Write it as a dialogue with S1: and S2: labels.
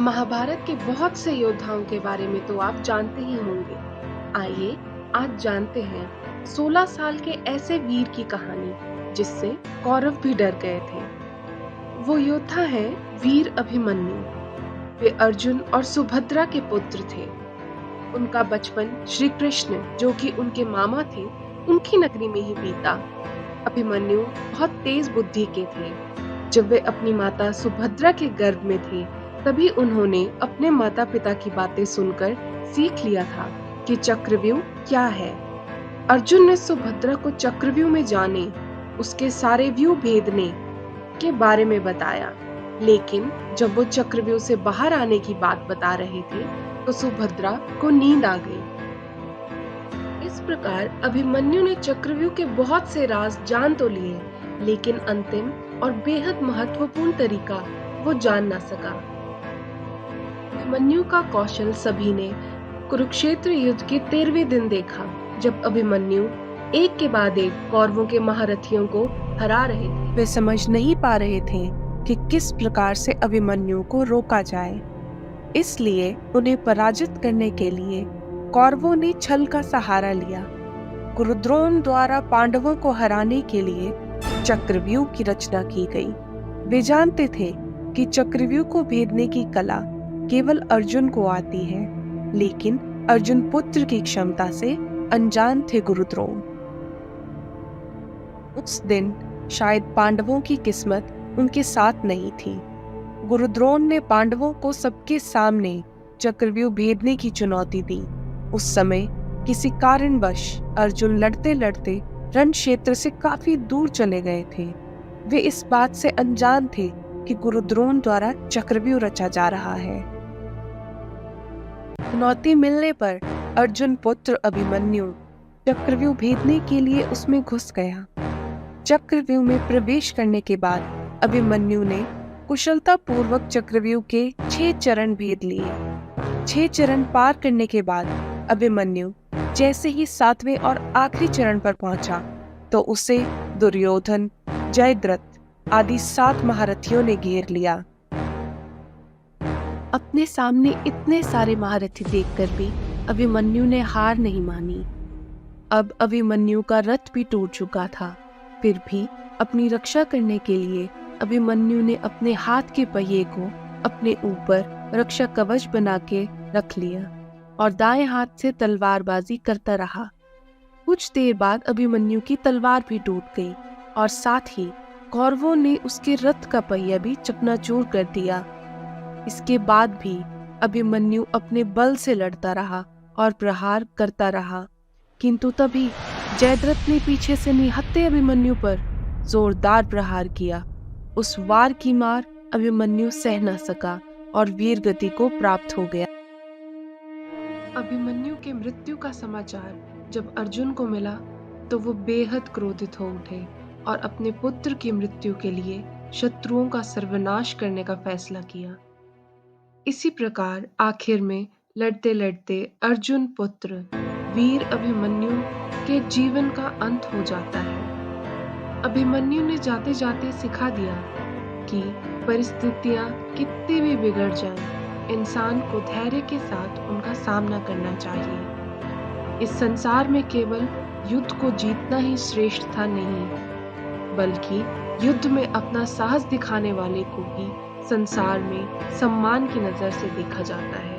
S1: महाभारत के बहुत से योद्धाओं के बारे में तो आप जानते ही होंगे। आइए आज जानते हैं 16 साल के ऐसे वीर की कहानी जिससे कौरव भी डर गए थे। वो योद्धा है वीर अभिमन्यु। वे अर्जुन और सुभद्रा के पुत्र थे। उनका बचपन श्री कृष्ण जो कि उनके मामा थे उनकी नगरी में ही बीता। अभिमन्यु बहुत तेज बुद्धि के थे। जब वे अपनी माता सुभद्रा के गर्भ में थे तभी उन्होंने अपने माता पिता की बातें सुनकर सीख लिया था कि चक्रव्यूह क्या है। अर्जुन ने सुभद्रा को चक्रव्यूह में जाने, उसके सारे व्यूह भेदने के बारे में बताया। लेकिन जब वो चक्रव्यूह से बाहर आने की बात बता रहे थे तो सुभद्रा को नींद आ गई। इस प्रकार अभिमन्यु ने चक्रव्यूह के बहुत से राज जान तो लिए, लेकिन अंतिम और बेहद महत्वपूर्ण तरीका वो जान ना सका। अभिमन्यु का कौशल सभी ने कुरुक्षेत्र युद्ध के 13वें दिन देखा, जब अभिमन्यु एक के बाद एक कौरवों के महारथियों को हरा रहे थे। वे समझ नहीं पा रहे थे कि किस प्रकार से अभिमन्यु को रोका जाए। इसलिए उन्हें पराजित करने के लिए कौरवों ने छल का सहारा लिया। गुरुद्रोण द्वारा पांडवों को हराने के लिए चक्रव्यूह की रचना की गई। वे जानते थे कि चक्रव्यूह को भेदने की कला केवल अर्जुन को आती है, लेकिन अर्जुन पुत्र की क्षमता से अनजान थे गुरुद्रोण। उस दिन शायद पांडवों की किस्मत उनके साथ नहीं थी। गुरुद्रोण ने पांडवों को सबके सामने चक्रव्यूह भेदने की चुनौती दी। उस समय किसी कारणवश अर्जुन लड़ते लड़ते रण क्षेत्र से काफी दूर चले गए थे। वे इस बात से अनजान थे कि गुरुद्रोण द्वारा चक्रव्यूह रचा जा रहा है। चुनौती मिलने पर अर्जुन पुत्र अभिमन्यु चक्रव्यूह भेदने के लिए उसमें घुस गया। चक्रव्यूह में प्रवेश करने के बाद अभिमन्यु ने कुशलता पूर्वक चक्रव्यूह के 6 चरण भेद लिए। 6 चरण पार करने के बाद अभिमन्यु जैसे ही 7वें और आखिरी चरण पर पहुंचा तो उसे दुर्योधन, जयद्रथ आदि 7 महारथियों ने घेर लिया। अपने सामने इतने सारे महारथी देखकर भी अभिमन्यु ने हार नहीं मानी। अब अभिमन्यु का रथ भी टूट चुका था, फिर भी अपनी रक्षा करने के लिए अभिमन्यु ने अपने हाथ के पहिए को अपने ऊपर रक्षा कवच बना के रख लिया और दाएं हाथ से तलवारबाजी करता रहा। कुछ देर बाद अभिमन्यु की तलवार भी टूट गई और साथ ही कौरवों ने उसके रथ का पहिया भी चकनाचूर कर दिया। इसके बाद भी अभिमन्यु अपने बल से लड़ता रहा और प्रहार करता रहा, किंतु तभी जयद्रथ ने पीछे से निहत्थे अभिमन्यु पर जोरदार प्रहार किया। उस वार की मार अभिमन्यु सह न सका और वीर गति को प्राप्त हो गया। अभिमन्यु के मृत्यु का समाचार जब अर्जुन को मिला तो वो बेहद क्रोधित हो उठे और अपने पुत्र की मृत्यु के लिए शत्रुओं का सर्वनाश करने का फैसला किया। इसी प्रकार आखिर में लड़ते लड़ते अर्जुन पुत्र वीर अभिमन्यु के जीवन का अंत हो जाता है। अभिमन्यु ने जाते जाते सिखा दिया कि परिस्थितियां कितनी भी बिगड़ जाएं, इंसान को धैर्य के साथ उनका सामना करना चाहिए। इस संसार में केवल युद्ध को जीतना ही श्रेष्ठता नहीं, बल्कि युद्ध में अपना साहस दिखाने वाले को ही संसार में सम्मान की नजर से देखा जाता है।